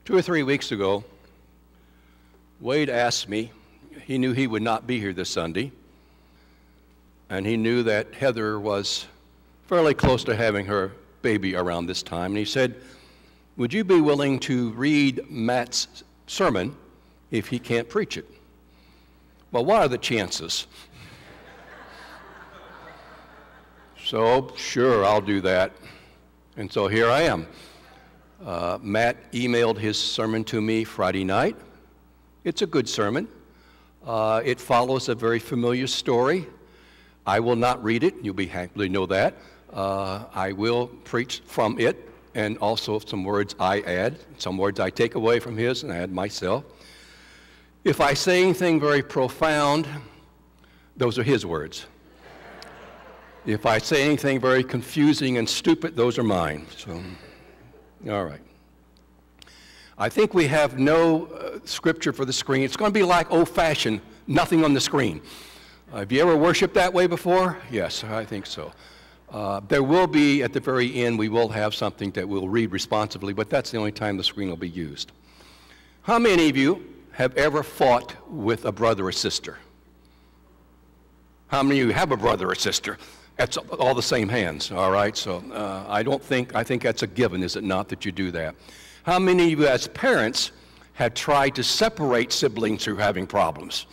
2 or 3 weeks ago, Wade asked me, he knew he would not be here this Sunday, and he knew that Heather was fairly close to having her baby around this time, and he said, would you be willing to read Matt's sermon if he can't preach it? Well, what are the chances? So, sure, I'll do that. And so here I am. Matt emailed his sermon to me Friday night. It's a good sermon. It follows a very familiar story. I will not read it. You'll be happy to know that. I will preach from it, and also some words I add, some words I take away from his and add myself. If I say anything very profound, those are his words. If I say anything very confusing and stupid, those are mine. So, all right. I think we have no scripture for the screen. It's going to be like old-fashioned, nothing on the screen. Have you ever worshiped that way before? Yes, I think so. There will be, at the very end, we will have something that we'll read responsively, but that's the only time the screen will be used. How many of you have ever fought with a brother or sister? How many of you have a brother or sister? That's all the same hands, all right? So I think that's a given, is it not, that you do that? How many of you as parents have tried to separate siblings who are having problems?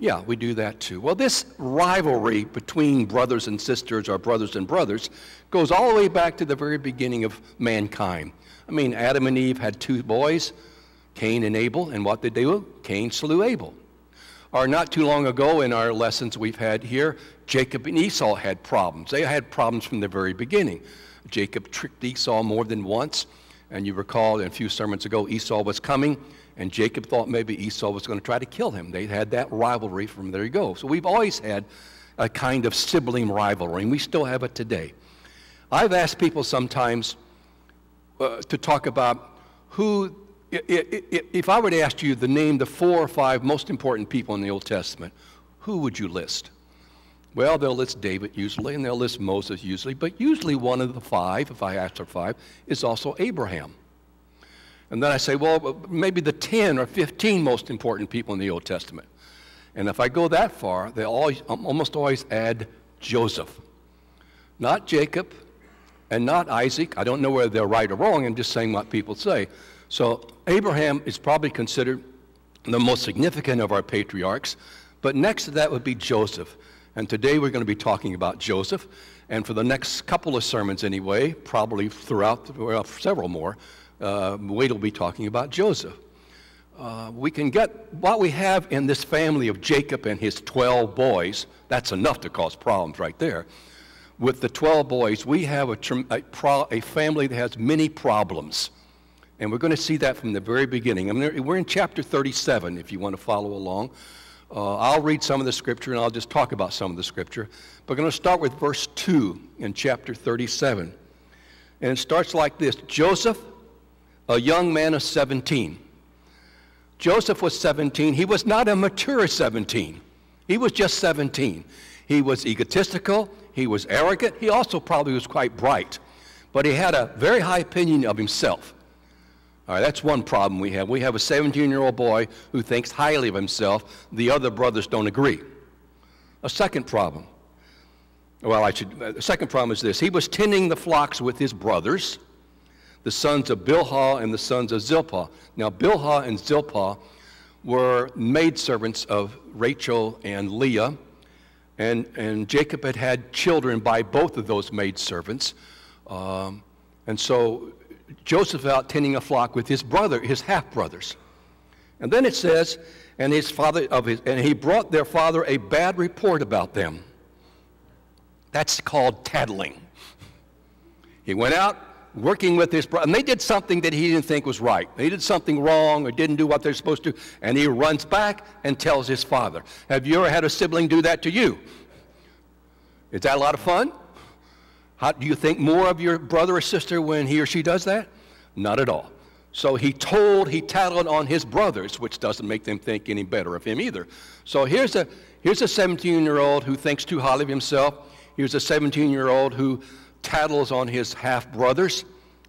Yeah, we do that too. Well, this rivalry between brothers and sisters or brothers and brothers goes all the way back to the very beginning of mankind. I mean, Adam and Eve had two boys, Cain and Abel, and what did they do? Cain slew Abel. Or not too long ago in our lessons we've had here, Jacob and Esau had problems. They had problems from the very beginning. Jacob tricked Esau more than once, and you recall a few sermons ago, Esau was coming, and Jacob thought maybe Esau was going to try to kill him. They had that rivalry from there you go. So we've always had a kind of sibling rivalry, and we still have it today. I've asked people sometimes to talk about who, if I were to ask you to name the 4 or 5 most important people in the Old Testament, who would you list? Well, they'll list David usually, and they'll list Moses usually, but usually one of the 5, if I ask for 5, is also Abraham. And then I say, well, maybe the 10 or 15 most important people in the Old Testament. And if I go that far, they almost always add Joseph. Not Jacob and not Isaac. I don't know whether they're right or wrong. I'm just saying what people say. So Abraham is probably considered the most significant of our patriarchs. But next to that would be Joseph. And today we're going to be talking about Joseph. And for the next couple of sermons anyway, probably throughout, well, several more, Wade will be talking about Joseph. We can get what we have in this family of Jacob and his 12 boys. That's enough to cause problems right there. With the 12 boys, we have a family that has many problems. And we're going to see that from the very beginning. I mean, we're in chapter 37, if you want to follow along. I'll read some of the scripture, and I'll just talk about some of the scripture. But we're going to start with verse 2 in chapter 37. And it starts like this. Joseph, a young man of 17. Joseph was 17. He was not a mature 17. He was just 17. He was egotistical. He was arrogant. He also probably was quite bright. But he had a very high opinion of himself. All right, that's one problem we have. We have a 17-year-old boy who thinks highly of himself. The other brothers don't agree. A second problem. The second problem is this. He was tending the flocks with his brothers, the sons of Bilhah and the sons of Zilpah. Now, Bilhah and Zilpah were maidservants of Rachel and Leah, and Jacob had had children by both of those maidservants. And so Joseph out tending a flock with his brother, his half-brothers. And then it says, and he brought their father a bad report about them. That's called tattling. He went out working with his brother, and they did something that he didn't think was right. They did something wrong or didn't do what they're supposed to, and he runs back and tells his father. Have you ever had a sibling do that to you? Is that a lot of fun? How do you think more of your brother or sister when he or she does that? Not at all. So he tattled on his brothers, which doesn't make them think any better of him either. So here's a 17-year-old who thinks too highly of himself. Here's a 17-year-old who tattles on his half-brothers,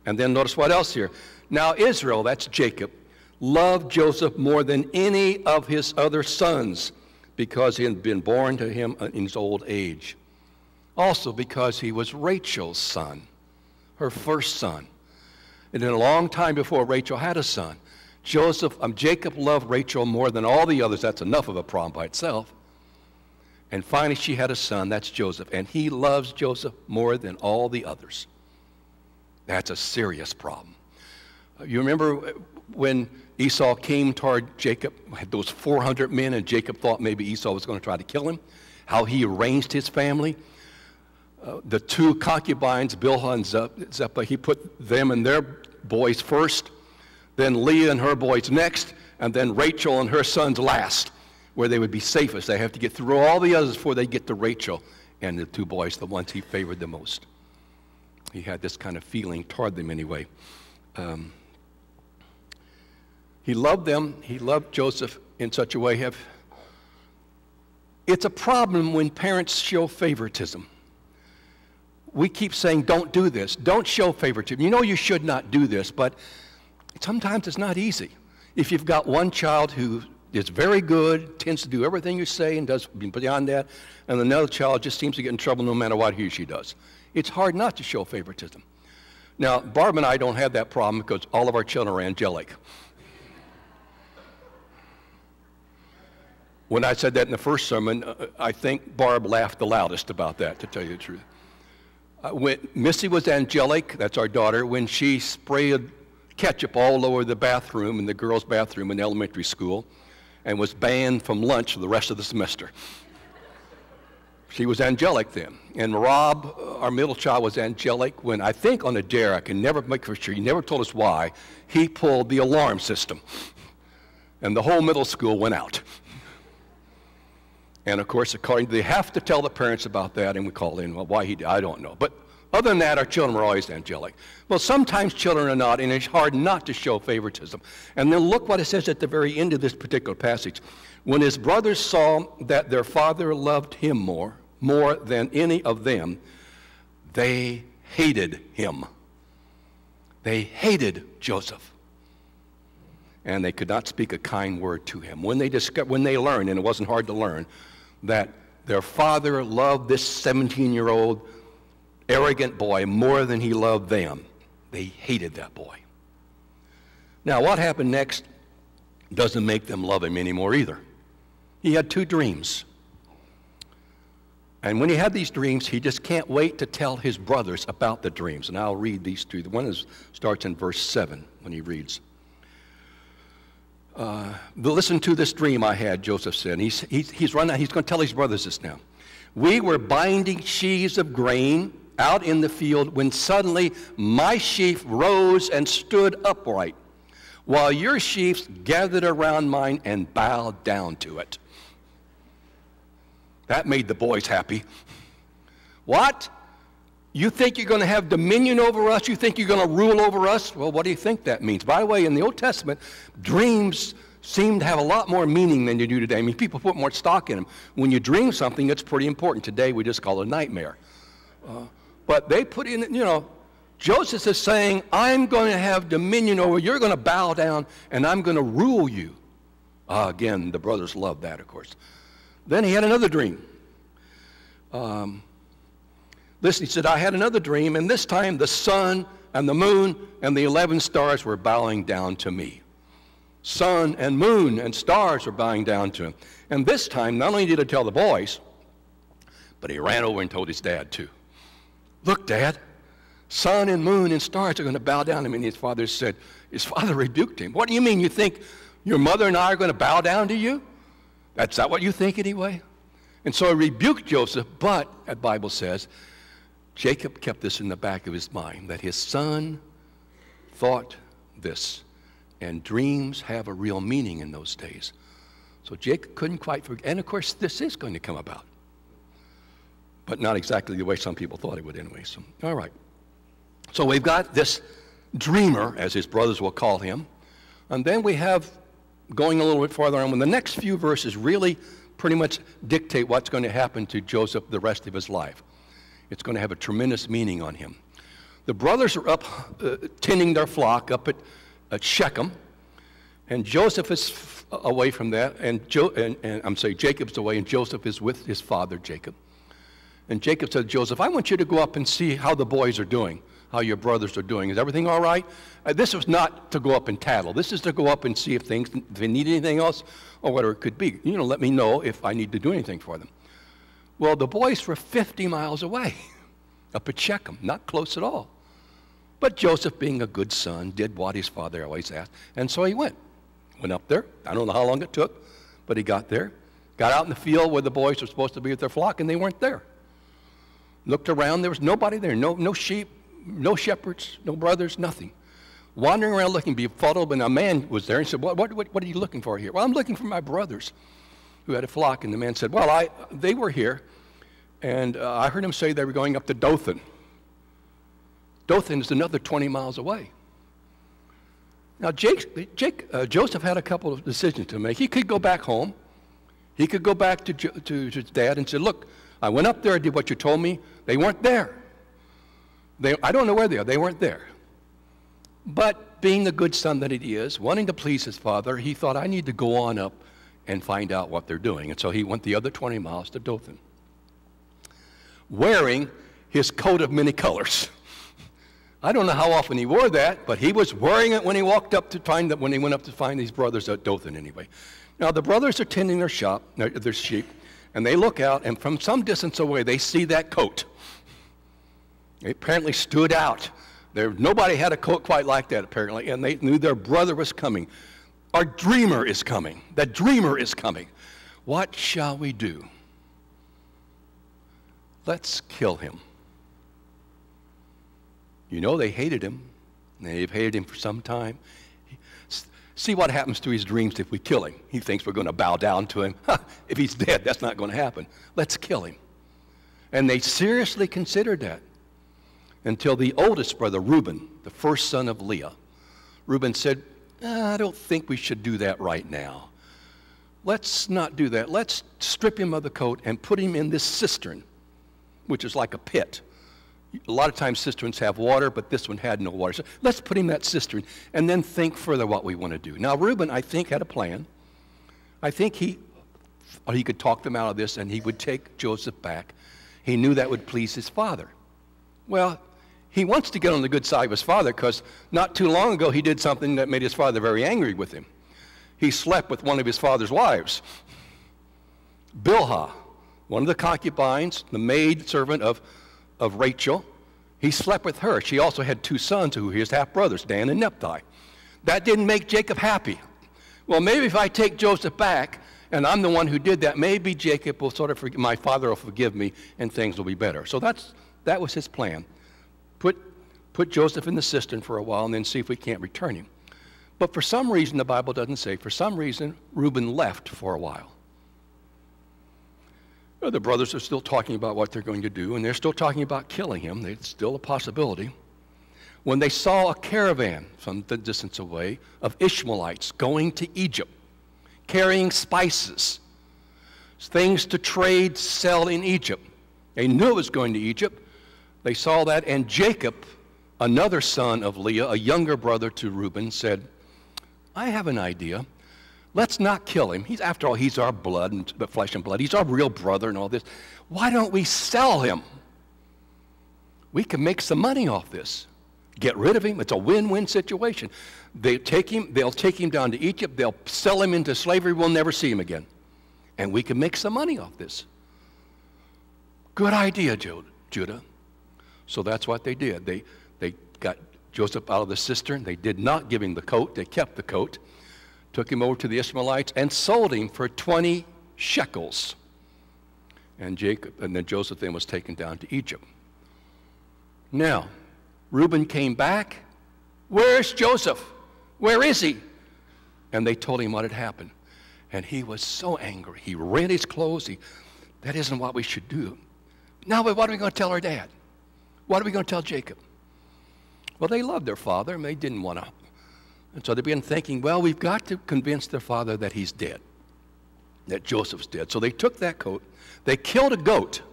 And then notice what else here. Now Israel, that's Jacob, loved Joseph more than any of his other sons because he had been born to him in his old age. Also because he was Rachel's son, her first son. And then a long time before Rachel had a son, Jacob loved Rachel more than all the others. That's enough of a problem by itself. And finally she had a son, that's Joseph, and he loves Joseph more than all the others. That's a serious problem. You remember when Esau came toward Jacob, had those 400 men, and Jacob thought maybe Esau was going to try to kill him, how he arranged his family. The two concubines, Bilhah and Zilpah, he put them and their boys first, then Leah and her boys next, and then Rachel and her sons last, where they would be safest. They have to get through all the others before they get to Rachel and the two boys, the ones he favored the most. He had this kind of feeling toward them anyway. He loved them. He loved Joseph in such a way. It's a problem when parents show favoritism. We keep saying, don't do this. Don't show favoritism. You know you should not do this, but sometimes it's not easy. If you've got one child who is very good, tends to do everything you say and does beyond that, and another child just seems to get in trouble no matter what he or she does. It's hard not to show favoritism. Now, Barb and I don't have that problem because all of our children are angelic. When I said that in the first sermon, I think Barb laughed the loudest about that, to tell you the truth. When Missy was angelic, that's our daughter, when she sprayed ketchup all over the bathroom, in the girls' bathroom in elementary school, and was banned from lunch for the rest of the semester. She was angelic then. And Rob, our middle child, was angelic when, I think on a dare, I can never make for sure, he never told us why, he pulled the alarm system. And the whole middle school went out. And of course, they have to tell the parents about that, and we call in, well, why he did, I don't know. But other than that, our children were always angelic. Well, sometimes children are not, and it's hard not to show favoritism. And then look what it says at the very end of this particular passage. When his brothers saw that their father loved him more than any of them, they hated him. They hated Joseph. And they could not speak a kind word to him. When they learned, and it wasn't hard to learn, that their father loved this 17-year-old arrogant boy more than he loved them, they hated that boy. Now, what happened next doesn't make them love him anymore either. He had two dreams. And when he had these dreams, he just can't wait to tell his brothers about the dreams. And I'll read these two. The one starts in verse 7 when he reads. Listen to this dream I had, Joseph said. He's run out. He's going to tell his brothers this now. We were binding sheaves of grain out in the field when suddenly my sheaf rose and stood upright, while your sheaves gathered around mine and bowed down to it. That made the boys happy. What? You think you're going to have dominion over us? You think you're going to rule over us? Well, what do you think that means? By the way, in the Old Testament, dreams seem to have a lot more meaning than you do today. I mean, people put more stock in them. When you dream something, it's pretty important. Today, we just call it a nightmare. But they put in, Joseph is saying, I'm going to have dominion over you. You're going to bow down, and I'm going to rule you. Again, the brothers loved that, of course. Then he had another dream. Listen, he said, I had another dream, and this time the sun and the moon and the 11 stars were bowing down to me. Sun and moon and stars were bowing down to him. And this time, not only did he tell the boys, but he ran over and told his dad too. Look, Dad, sun and moon and stars are going to bow down to me. And his father rebuked him. What do you mean? You think your mother and I are going to bow down to you? That's not what you think anyway? And so he rebuked Joseph, but, the Bible says, Jacob kept this in the back of his mind, that his son thought this. And dreams have a real meaning in those days. So Jacob couldn't quite forget. And of course, this is going to come about. But not exactly the way some people thought it would anyway. So, all right. So we've got this dreamer, as his brothers will call him. And then we have, going a little bit farther on, when the next few verses really pretty much dictate what's going to happen to Joseph the rest of his life. It's going to have a tremendous meaning on him. The brothers are up tending their flock up at Shechem, and Joseph is away from that, and Jacob's away, and Joseph is with his father, Jacob. And Jacob said to Joseph, I want you to go up and see how the boys are doing, how your brothers are doing. Is everything all right? This was not to go up and tattle. This is to go up and see if they need anything else or whatever it could be. Let me know if I need to do anything for them. Well, the boys were 50 miles away, up at Shechem, not close at all. But Joseph, being a good son, did what his father always asked, and so he went up there. I don't know how long it took, but he got there, got out in the field where the boys were supposed to be with their flock, and they weren't there. Looked around, there was nobody there, no sheep, no shepherds, no brothers, nothing. Wandering around looking, befuddled, and a man was there and said, what are you looking for here? Well, I'm looking for my brothers who had a flock. And the man said, well, they were here, and I heard them say they were going up to Dothan. Dothan is another 20 miles away. Now, Joseph had a couple of decisions to make. He could go back home. He could go back to his dad and say, look, I went up there, I did what you told me. They weren't there. I don't know where they are. They weren't there. But being the good son that he is, wanting to please his father, he thought, I need to go on up and find out what they're doing. And so he went the other 20 miles to Dothan, wearing his coat of many colors. I don't know how often he wore that, but he was wearing it when he went up to find these brothers at Dothan anyway. Now the brothers are tending their sheep, and they look out, and from some distance away, they see that coat. It apparently stood out. Nobody had a coat quite like that, apparently, and they knew their brother was coming. Our dreamer is coming. The dreamer is coming. What shall we do? Let's kill him. They hated him. They've hated him for some time. See what happens to his dreams if we kill him. He thinks we're going to bow down to him. If he's dead, that's not going to happen. Let's kill him. And they seriously considered that until the oldest brother, Reuben, the first son of Leah, Reuben said, I don't think we should do that right now. Let's not do that. Let's strip him of the coat and put him in this cistern, which is like a pit. A lot of times cisterns have water, but this one had no water. So let's put him in that cistern and then think further what we want to do. Now, Reuben, I think, had a plan. I think he could talk them out of this, and he would take Joseph back. He knew that would please his father. Well, he wants to get on the good side of his father because not too long ago he did something that made his father very angry with him. He slept with one of his father's wives, Bilhah, one of the concubines, the maid servant of Rachel. He slept with her. She also had two sons who were his half-brothers, Dan and Nephi. That didn't make Jacob happy. Well, maybe if I take Joseph back and I'm the one who did that, maybe Jacob will my father will forgive me and things will be better. So that was his plan. Put Joseph in the cistern for a while and then see if we can't return him. But for some reason, the Bible doesn't say, for some reason, Reuben left for a while. The brothers are still talking about what they're going to do, and they're still talking about killing him. It's still a possibility. When they saw a caravan from the distance away of Ishmaelites going to Egypt, carrying spices, things to trade, sell in Egypt. They knew it was going to Egypt. They saw that, and Jacob, another son of Leah, a younger brother to Reuben, said, I have an idea. Let's not kill him. After all, he's our blood, flesh and blood. He's our real brother and all this. Why don't we sell him? We can make some money off this. Get rid of him. It's a win-win situation. They'll take him down to Egypt. They'll sell him into slavery. We'll never see him again. And we can make some money off this. Good idea, Judah. So that's what they did. They got Joseph out of the cistern. They did not give him the coat. They kept the coat. Took him over to the Ishmaelites and sold him for 20 shekels. And then Joseph then was taken down to Egypt. Now, Reuben came back. Where's Joseph? Where is he? And they told him what had happened. And he was so angry. He rent his clothes. That isn't what we should do. Now, what are we going to tell our dad? What are we going to tell Jacob? Well, they loved their father, and they didn't want to. And so they began thinking, well, we've got to convince their father that he's dead, that Joseph's dead. So they took that coat, they killed a goat,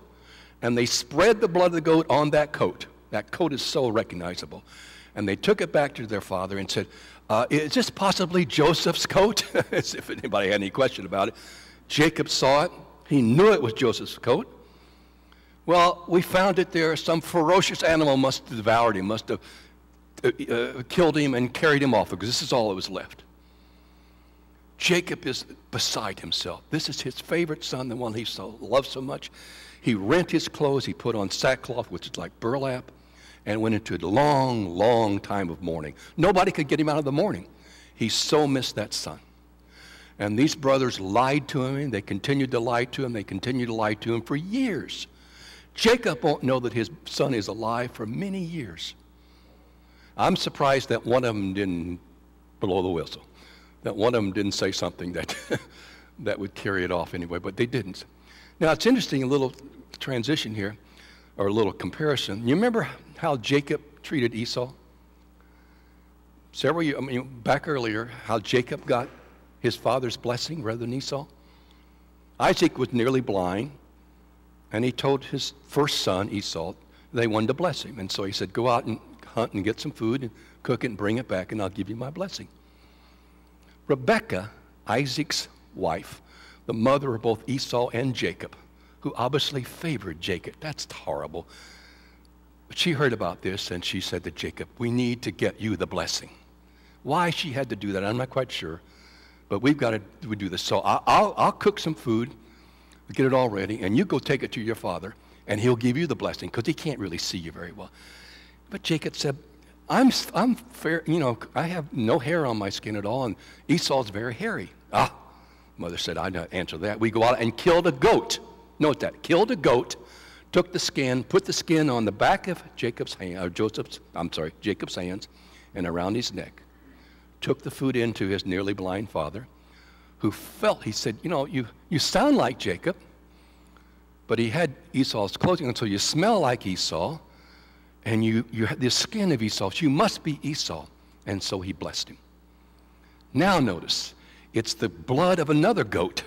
and they spread the blood of the goat on that coat. That coat is so recognizable. And they took it back to their father and said, is this possibly Joseph's coat? As if anybody had any question about it. Jacob saw it. He knew it was Joseph's coat. Well, we found it there. Some ferocious animal must have devoured him, must have killed him and carried him off, because this is all that was left. Jacob is beside himself. This is his favorite son, the one he loved so much. He rent his clothes. He put on sackcloth, which is like burlap, and went into a long, long time of mourning. Nobody could get him out of the mourning. He so missed that son. And these brothers lied to him, and they continued to lie to him. They continued to lie to him for years. Jacob won't know that his son is alive for many years. I'm surprised that one of them didn't blow the whistle, that one of them didn't say something that, that would carry it off anyway, but they didn't. Now, it's interesting, a little transition here, or a little comparison. You remember how Jacob treated Esau? Back earlier, how Jacob got his father's blessing rather than Esau? Isaac was nearly blind, and he told his first son, Esau, they wanted to bless him. And so he said, go out and hunt and get some food and cook it and bring it back, and I'll give you my blessing. Rebekah, Isaac's wife, the mother of both Esau and Jacob, who obviously favored Jacob. That's horrible. But she heard about this, and she said to Jacob, we need to get you the blessing. Why she had to do that, I'm not quite sure. But we do this. So I'll cook some food, get it all ready, and you go take it to your father, and he'll give you the blessing, because he can't really see you very well. But Jacob said, I'm fair, I have no hair on my skin at all, and Esau's very hairy. Mother said, I don't answer that. We go out and killed a goat. Note that, killed a goat, took the skin, put the skin on the back of Jacob's hands and around his neck. Took the food into his nearly blind father, who he said, you sound like Jacob, but he had Esau's clothing on, so you smell like Esau, and you have the skin of Esau, so you must be Esau. And so he blessed him. Now notice, it's the blood of another goat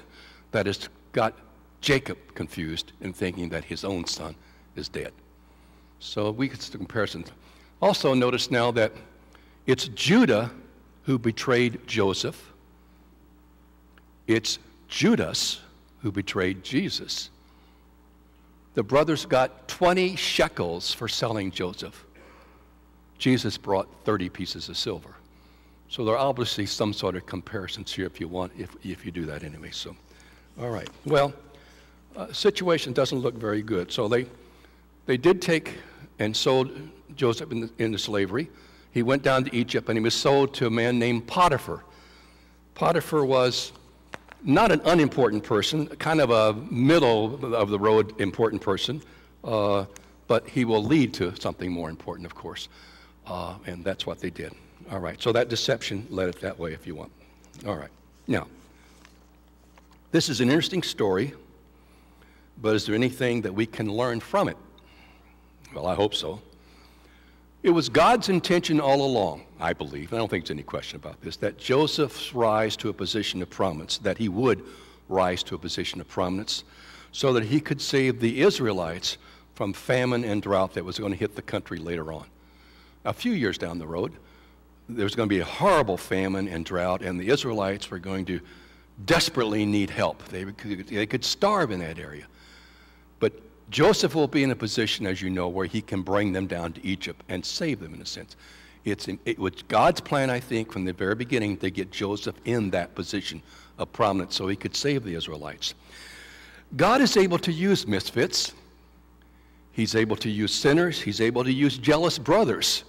that has got Jacob confused and thinking that his own son is dead. So we get the comparison. Also notice now that it's Judah who betrayed Joseph. It's Judas who betrayed Jesus. The brothers got 20 shekels for selling Joseph. Jesus brought 30 pieces of silver. So there are obviously some sort of comparisons here if you want, if you do that anyway. So, all right. Well, situation doesn't look very good. So they did take and sold Joseph into slavery. He went down to Egypt, and he was sold to a man named Potiphar. Potiphar was not an unimportant person, kind of a middle-of-the-road important person, but he will lead to something more important, of course, and that's what they did. All right, so that deception led it that way, if you want. All right, now, this is an interesting story, but is there anything that we can learn from it? Well, I hope so. It was God's intention all along, I believe, I don't think there's any question about this, that Joseph's rise to a position of prominence, that he would rise to a position of prominence, so that he could save the Israelites from famine and drought that was going to hit the country later on. A few years down the road, there was going to be a horrible famine and drought, and the Israelites were going to desperately need help. They could starve in that area. But Joseph will be in a position, as you know, where he can bring them down to Egypt and save them in a sense. It was God's plan, I think, from the very beginning to get Joseph in that position of prominence so he could save the Israelites. God is able to use misfits. He's able to use sinners. He's able to use jealous brothers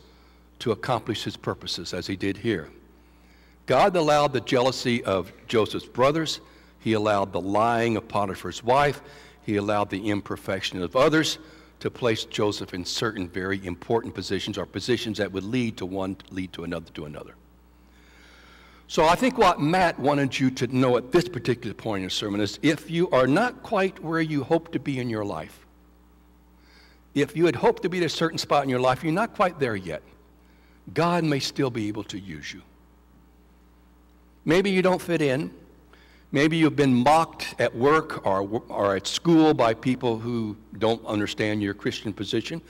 to accomplish his purposes, as he did here. God allowed the jealousy of Joseph's brothers. He allowed the lying of Potiphar's wife. He allowed the imperfection of others to place Joseph in certain very important positions, or positions that would lead to one, lead to another. So I think what Matt wanted you to know at this particular point in the sermon is, if you are not quite where you hope to be in your life, if you had hoped to be at a certain spot in your life, you're not quite there yet, God may still be able to use you. Maybe you don't fit in. Maybe you've been mocked at work or at school by people who don't understand your Christian position.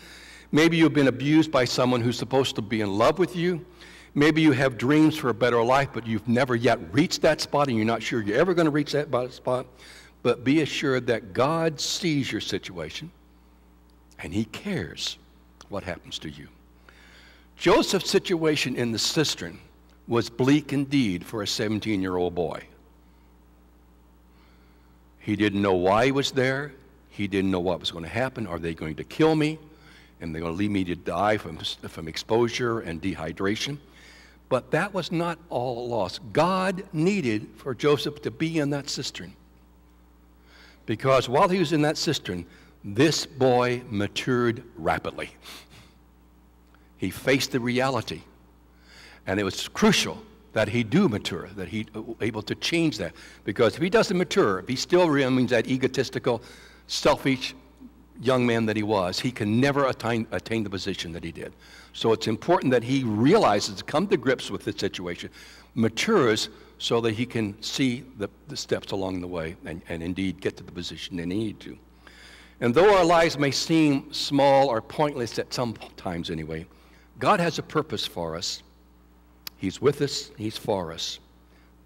Maybe you've been abused by someone who's supposed to be in love with you. Maybe you have dreams for a better life, but you've never yet reached that spot, and you're not sure you're ever going to reach that spot. But be assured that God sees your situation, and he cares what happens to you. Joseph's situation in the cistern was bleak indeed for a 17-year-old boy. He didn't know why he was there. He didn't know what was going to happen. Are they going to kill me? And they're going to leave me to die from exposure and dehydration? But that was not all lost. God needed for Joseph to be in that cistern. Because while he was in that cistern, this boy matured rapidly. He faced the reality. And it was crucial that he do mature, that he able to change that. Because if he doesn't mature, if he still remains that egotistical, selfish young man that he was, he can never attain the position that he did. So it's important that he realizes, come to grips with the situation, matures so that he can see the steps along the way and indeed get to the position they need to. And though our lives may seem small or pointless at some times anyway, God has a purpose for us. He's with us, he's for us.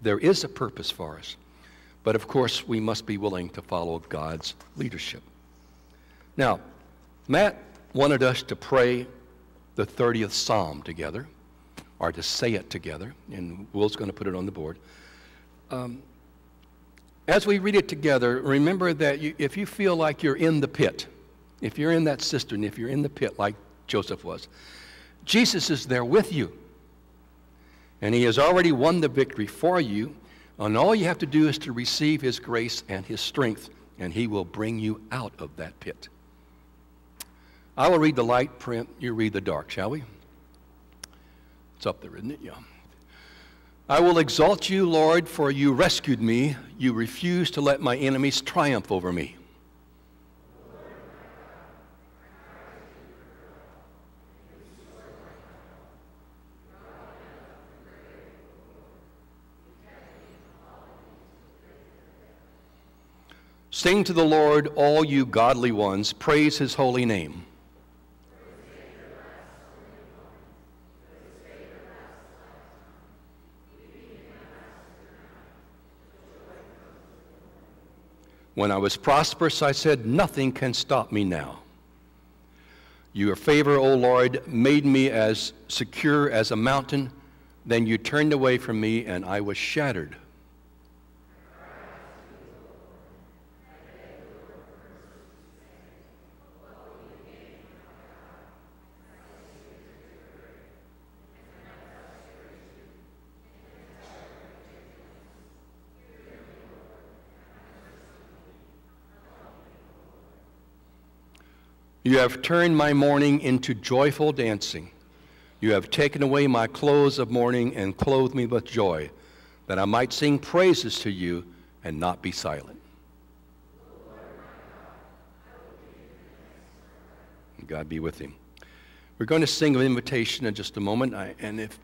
There is a purpose for us. But of course, we must be willing to follow God's leadership. Now, Matt wanted us to pray the 30th Psalm together, or to say it together, and Will's going to put it on the board. As we read it together, remember that if you feel like you're in the pit, if you're in that cistern, if you're in the pit like Joseph was, Jesus is there with you. And he has already won the victory for you, and all you have to do is to receive his grace and his strength, and he will bring you out of that pit. I will read the light print, you read the dark, shall we? It's up there, isn't it? Yeah. I will exalt you, Lord, for you rescued me. You refused to let my enemies triumph over me. Sing to the Lord, all you godly ones. Praise his holy name. When I was prosperous, I said, nothing can stop me now. Your favor, O Lord, made me as secure as a mountain. Then you turned away from me, and I was shattered. You have turned my mourning into joyful dancing. You have taken away my clothes of mourning and clothed me with joy, that I might sing praises to you and not be silent. God be with him. We're going to sing an invitation in just a moment, and if